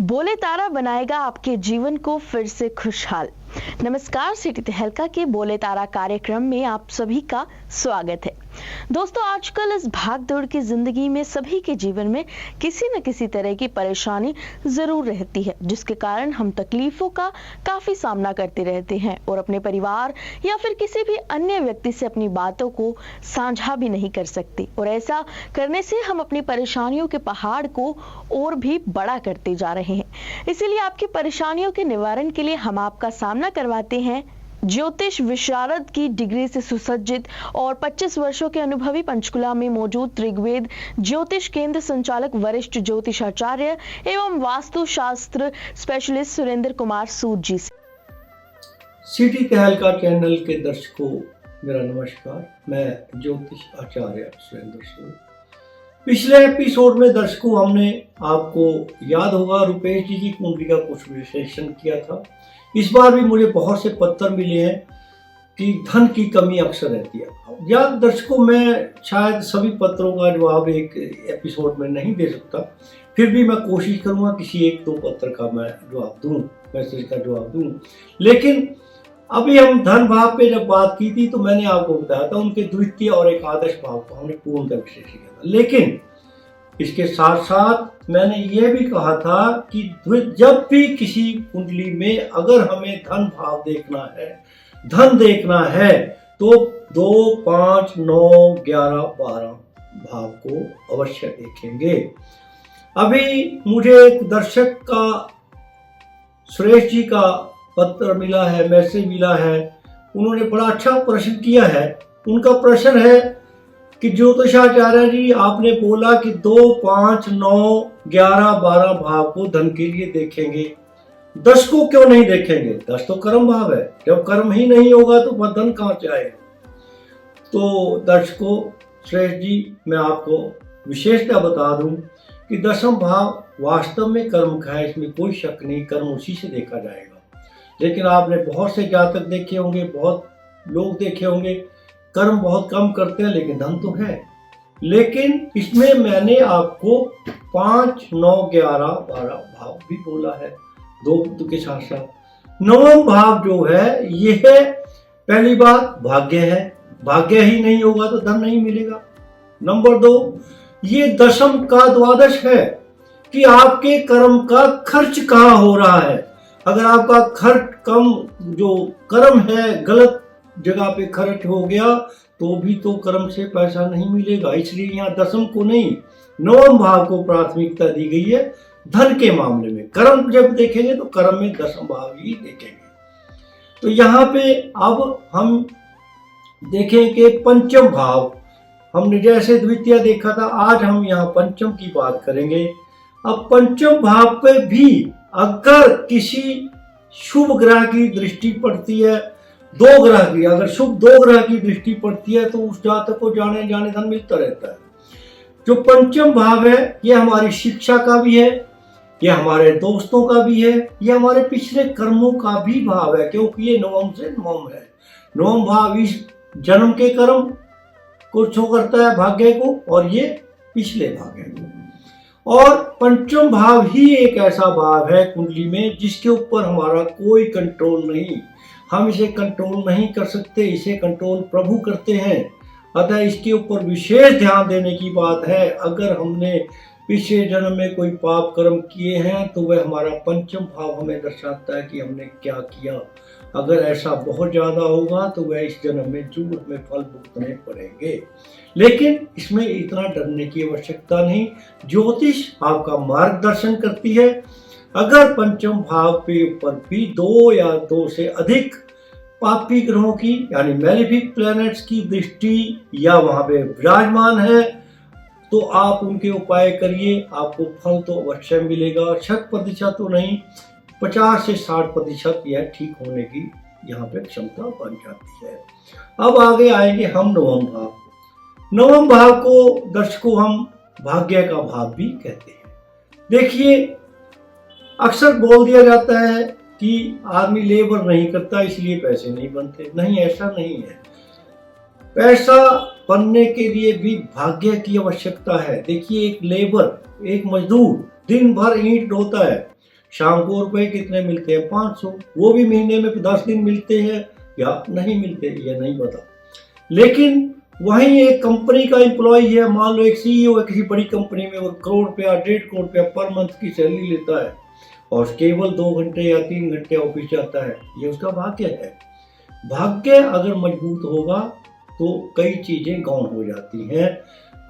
बोले तारा बनाएगा आपके जीवन को फिर से खुशहाल। नमस्कार, सिटी तहलका के बोले तारा कार्यक्रम में आप सभी का स्वागत है। दोस्तों, आजकल इस भागदौड़ की जिंदगी में सभी के जीवन में किसी न किसी तरह की परेशानी जरूर रहती है, जिसके कारण हम तकलीफों का काफी सामना करते रहते हैं और अपने परिवार या फिर किसी भी अन्य व्यक्ति से अपनी बातों को साझा भी नहीं कर सकते। और ऐसा करने से हम अपनी परेशानियों के पहाड़ को और भी बड़ा करते जा रहे हैं। इसीलिए आपकी परेशानियों के निवारण के लिए हम आपका सामना करवाते हैं ज्योतिष विशारद की डिग्री से सुसज्जित और 25 वर्षों के अनुभवी पंचकुला में मौजूद त्रिवेद ज्योतिष केंद्र संचालक वरिष्ठ ज्योतिषाचार्य एवं वास्तु शास्त्र स्पेशलिस्ट सुरेंद्र कुमार सूद जी से। सिटी तहलका चैनल के दर्शकों मेरा नमस्कार। मैं ज्योतिष आचार्य सुरेंद्र सूद। पिछले एपिसोड में दर्शकों हमने आपको याद होगा रुपेश जी की कुंडली का कुछ विश्लेषण किया था। इस बार भी मुझे बहुत से पत्र मिले हैं कि धन की कमी अक्सर रहती है। या दर्शकों, मैं शायद सभी पत्रों का जवाब एक एपिसोड में नहीं दे सकता, फिर भी मैं कोशिश करूंगा किसी एक दो पत्र का मैं जवाब दूं, मैसेज का जवाब दूं। लेकिन अभी हम धन भाव पे जब बात की थी तो मैंने आपको बताया था उनके द्वितीय और एकादश भाव को हमने पूर्णतः विश्लेषण किया था। लेकिन इसके साथ साथ मैंने ये भी कहा था कि जब भी किसी कुंडली में अगर हमें धन भाव देखना है, धन देखना है, तो 2, 5, 9, 11, 12 भाव को अवश्य देखेंगे। अभी मुझे एक दर्शक का सुरेश जी का पत्र मिला है, मैसेज मिला है। उन्होंने बड़ा अच्छा प्रश्न किया है। उनका प्रश्न है कि ज्योतिषाचार्य जी, आपने बोला कि 2, 5, 9, 11, 12 भाव को धन के लिए देखेंगे, 10 को क्यों नहीं देखेंगे? 10 तो कर्म भाव है। जब कर्म ही नहीं होगा तो वह धन कहां से आएगा? तो दर्शकों, श्रेष्ठ जी, मैं आपको विशेषता बता दूं कि 10वां भाव वास्तव में कर्म का है, इसमें कोई शक नहीं। कर्म उसी से देखा जाएगा। लेकिन आपने बहुत से जातक देखे होंगे, बहुत लोग देखे होंगे, कर्म बहुत कम करते हैं लेकिन धन तो है। लेकिन इसमें मैंने आपको 5, 9, 11, 12 भाव भी बोला है, 2 के साथ साथ 9वां भाव जो है ये है, पहली बात भाग्य है। भाग्य ही नहीं होगा तो धन नहीं मिलेगा। नंबर 2, ये 10वां का द्वादश है कि आपके कर्म का खर्च कहाँ हो रहा है। अगर आपका खर्च कम, जो कर्म है गलत जगह पे खर्च हो गया तो भी तो कर्म से पैसा नहीं मिलेगा। इसलिए यहाँ 10वां को नहीं, 9वां भाव को प्राथमिकता दी गई है धन के मामले में। कर्म जब देखेंगे तो कर्म में 10वां भाव ही देखेंगे। तो यहाँ पे अब हम देखें कि 5वां भाव, हमने जैसे द्वितीय देखा था, आज हम यहाँ 5वां की बात करेंगे। अब 5वां भाव पे भी अगर किसी शुभ ग्रह की दृष्टि पड़ती है, 2 ग्रह की, अगर शुभ 2 ग्रह की दृष्टि पड़ती है तो उस जातक को जाने धन मिलता रहता है। जो 5वां भाव है ये हमारी शिक्षा का भी है, ये हमारे दोस्तों का भी है, ये हमारे पिछले कर्मों का भी भाव है, क्योंकि ये 9वां से 9वां है। 9वां भाव इस जन्म के कर्म को शो करता है, भाग्य को, और ये पिछले भाग्य को। और 5वां भाव ही एक ऐसा भाव है कुंडली में जिसके ऊपर हमारा कोई कंट्रोल नहीं। हम इसे कंट्रोल नहीं कर सकते, इसे कंट्रोल प्रभु करते हैं। अतः इसके ऊपर विशेष ध्यान देने की बात है। अगर हमने पिछले जन्म में कोई पाप कर्म किए हैं तो वह हमारा 5वां भाव हमें दर्शाता है कि हमने क्या किया। अगर ऐसा बहुत ज्यादा होगा तो वह इस जन्म में जरूर हमें फल भुगतने पड़ेंगे। लेकिन इसमें इतना डरने की आवश्यकता नहीं। ज्योतिष आपका मार्गदर्शन करती है। अगर 5वां भाव पे ऊपर भी 2 या 2 से अधिक पापी ग्रहों की, यानी मैलेफिक प्लैनेट्स की दृष्टि या वहां पे विराजमान है, तो आप उनके उपाय करिए, आपको फल तो अवश्य मिलेगा। 100% तो नहीं, 50 से 60% यह ठीक होने की यहाँ पे क्षमता बन जाती है। अब आगे आएंगे हम 9वां भाव। 9वां भाव को दर्शकों हम भाग्य का भाव भी कहते हैं। देखिए, अक्सर बोल दिया जाता है कि आदमी लेबर नहीं करता इसलिए पैसे नहीं बनते। नहीं, ऐसा नहीं है। पैसा बनने के लिए भी भाग्य की आवश्यकता है। देखिए, एक लेबर, एक मजदूर दिन भर ईंट ढोता है, शाम को रुपए कितने मिलते हैं? 500। वो भी महीने में 10 दिन मिलते हैं या नहीं मिलते, ये नहीं पता। लेकिन वहीं एक कंपनी का एम्प्लॉय है, मान लो एक सीईओ है किसी बड़ी कंपनी में, वो करोड़ रुपया 1.5 करोड़ रुपया पर मंथ की सैलरी लेता है और केवल 2 घंटे या 3 घंटे ऑफिस जाता है। ये उसका भाग्य है। भाग्य अगर मजबूत होगा तो कई चीजें गौण हो जाती हैं।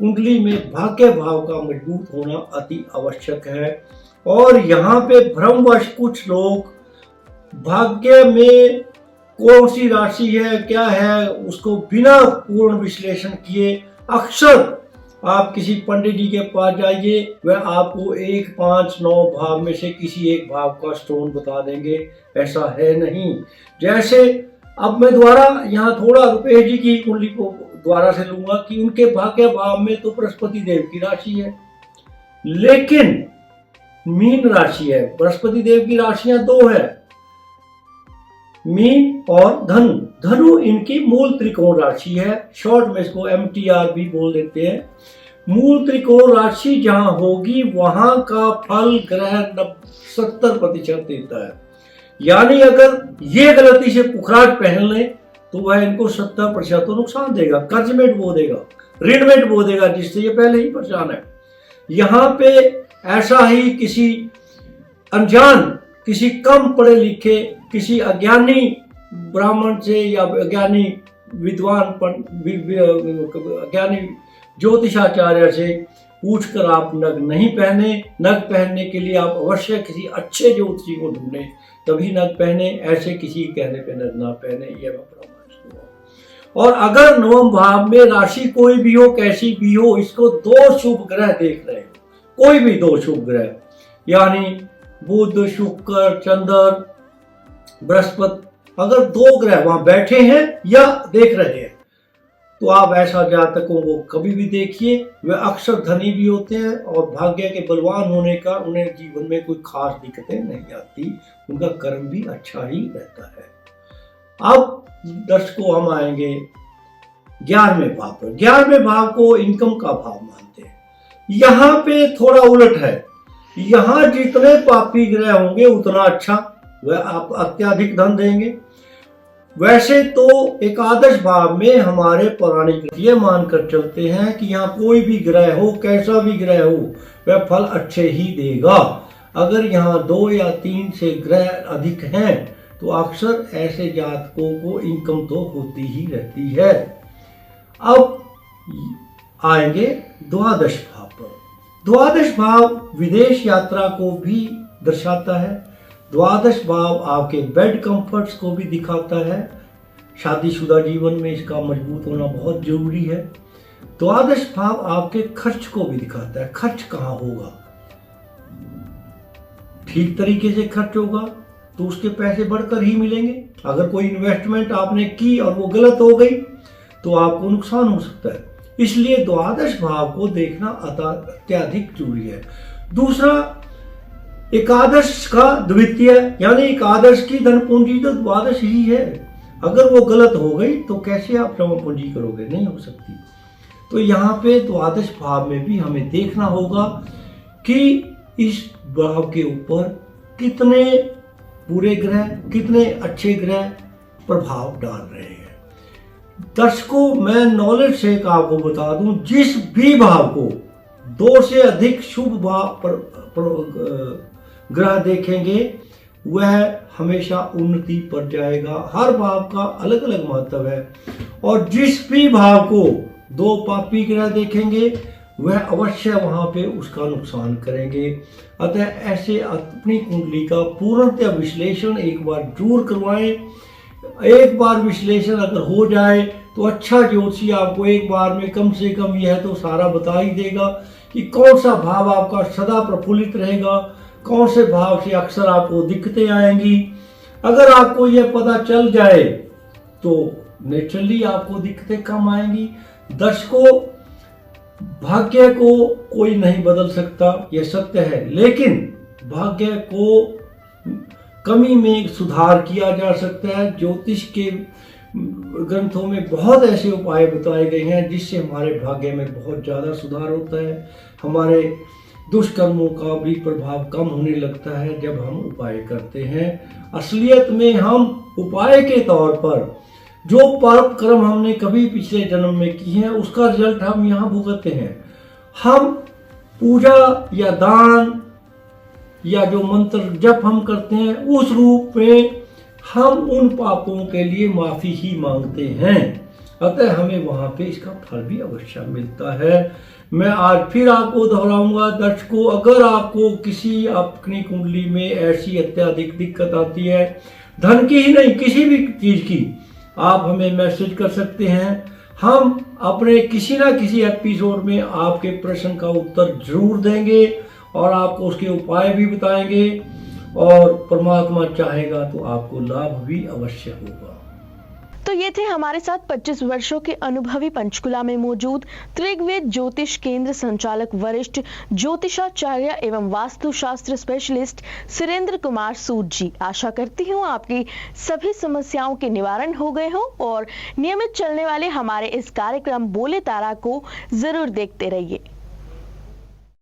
कुंडली में भाग्य भाव का मजबूत होना अति आवश्यक है। और यहाँ पे भ्रमवश कुछ लोग भाग्य में कौन सी राशि है क्या है उसको बिना पूर्ण विश्लेषण किए अक्सर आप किसी पंडित जी के पास जाइए, वह आपको 1, 5, 9 भाव में से किसी एक भाव का स्टोन बता देंगे। ऐसा है नहीं। जैसे अब मैं द्वारा यहाँ थोड़ा रुपेश जी की कुंडली को द्वारा से लूंगा कि उनके भाग्य भाव में तो बृहस्पति देव की राशि है, लेकिन मीन राशि है। बृहस्पति देव की राशियां 2 है, मीन और धनु। धनु इनकी मूल त्रिकोण राशि है, शॉर्ट में इसको MTR भी बोल देते हैं। मूल त्रिकोण राशि जहां होगी वहां का फल ग्रह 70% देता है। यानी अगर ये गलती से पुखराज पहन ले तो वह इनको 70% तो नुकसान देगा, कर्ज में डुबो देगा, ऋण में डुबो देगा, जिससे ये पहले ही परेशान है। यहाँ पे ऐसा ही किसी अनजान, किसी कम पढ़े लिखे, किसी अज्ञानी ब्राह्मण से या अज्ञानी विद्वान अज्ञानी ज्योतिषाचार्य से पूछकर आप नग नहीं पहने। नग पहनने के लिए आप अवश्य किसी अच्छे ज्योतिषी को ढूंढें, तभी नग पहने। ऐसे किसी कहने पे नग ना पहने, यह मैं परामर्श दूंगा। और अगर 9वें भाव में राशि कोई भी हो, कैसी भी हो, इसको 2 शुभ ग्रह देख रहे हो, कोई भी 2 शुभ ग्रह, यानी बुध, शुक्र, चंद्र, बृहस्पति, अगर 2 ग्रह वहां बैठे हैं या देख रहे हैं तो आप ऐसा जातकों को कभी भी देखिए। वे अक्सर धनी भी होते हैं और भाग्य के बलवान होने का उन्हें जीवन में कोई खास दिक्कतें नहीं आती, उनका कर्म भी अच्छा ही रहता है। अब दर्शकों हम आएंगे 11वें भाव पर। 11वें भाव को इनकम का भाव मानते हैं। यहाँ पे थोड़ा उलट है, यहाँ जितने पापी ग्रह होंगे उतना अच्छा, वह आप अत्यधिक धन देंगे। वैसे तो एकादश भाव में हमारे पौराणिक ये मानकर चलते हैं कि यहाँ कोई भी ग्रह हो, कैसा भी ग्रह हो, वह फल अच्छे ही देगा। अगर यहाँ 2 या 3 से ग्रह अधिक हैं तो अक्सर ऐसे जातकों को इनकम तो होती ही रहती है। अब आएंगे द्वादश भाव पर। द्वादश भाव विदेश यात्रा को भी दर्शाता है। द्वादश भाव आपके बेड कंफर्ट्स को भी दिखाता है। शादीशुदा जीवन में इसका मजबूत होना बहुत जरूरी है। द्वादश भाव आपके खर्च को भी दिखाता है। खर्च कहाँ होगा, ठीक तरीके से खर्च होगा तो उसके पैसे बढ़कर ही मिलेंगे। अगर कोई इन्वेस्टमेंट आपने की और वो गलत हो गई तो आपको नुकसान हो सकता है। इसलिए द्वादश भाव को देखना अत्यधिक जरूरी है। दूसरा, एकादश का द्वितीय, यानी एकादश की धन पूंजी तो द्वादश ही है। अगर वो गलत हो गई तो कैसे आप जमा पूंजी करोगे, नहीं हो सकती। तो यहाँ पे द्वादश भाव में भी हमें देखना होगा कि इस भाव के ऊपर कितने बुरे ग्रह, कितने अच्छे ग्रह प्रभाव डाल रहे हैं। दर्शकों, मैं नॉलेज से एक आपको बता दूं, जिस भी भाव को 2 से अधिक शुभ भाव पर ग्रह देखेंगे वह हमेशा उन्नति पर जाएगा। हर भाव का अलग अलग महत्व है। और जिस भी भाव को 2 पापी ग्रह देखेंगे वह अवश्य वहां पे उसका नुकसान करेंगे। अतः ऐसे अपनी कुंडली का पूर्णतः विश्लेषण एक बार जरूर करवाएं। एक बार विश्लेषण अगर हो जाए तो अच्छा ज्योतिषी आपको एक बार में कम से कम यह तो सारा बता ही देगा कि कौन सा भाव आपका सदा प्रफुल्लित रहेगा, कौन से भाव से अक्सर आपको दिक्कतें आएंगी। अगर आपको यह पता चल जाए तो नेचुरली आपको दिक्कतें कम आएंगी। दर्शकों, भाग्य को कोई नहीं बदल सकता, यह सत्य है, लेकिन भाग्य को कमी में सुधार किया जा सकता है। ज्योतिष के ग्रंथों में बहुत ऐसे उपाय बताए गए हैं जिससे हमारे भाग्य में बहुत ज़्यादा सुधार होता है। हमारे दुष्कर्मों का भी प्रभाव कम होने लगता है जब हम उपाय करते हैं। असलियत में हम उपाय के तौर पर जो पाप कर्म हमने कभी पिछले जन्म में की है उसका रिजल्ट हम यहाँ भुगतते हैं। हम पूजा या दान या जो मंत्र जप हम करते हैं उस रूप में हम उन पापों के लिए माफी ही मांगते हैं, अतः हमें वहां पे इसका फल भी अवश्य मिलता है। मैं आज फिर आपको दोहराऊंगा दर्शकों, अगर आपको किसी अपनी कुंडली में ऐसी अत्याधिक दिक्कत आती है, धन की ही नहीं किसी भी चीज की, आप हमें मैसेज कर सकते हैं। हम अपने किसी ना किसी एपिसोड में आपके प्रश्न का उत्तर जरूर देंगे और आपको उसके उपाय भी बताएंगे, और परमात्मा चाहेगा तो आपको लाभ भी अवश्य होगा। तो ये थे हमारे साथ 25 वर्षों के अनुभवी पंचकुला में मौजूद त्रिगवेद ज्योतिष केंद्र संचालक वरिष्ठ ज्योतिषाचार्य एवं वास्तुशास्त्र स्पेशलिस्ट सुरेंद्र कुमार सूद जी। आशा करती हूँ आपकी सभी समस्याओं के निवारण हो गए हों और नियमित चलने वाले हमारे इस कार्यक्रम बोले तारा को जरूर देखते रहिए।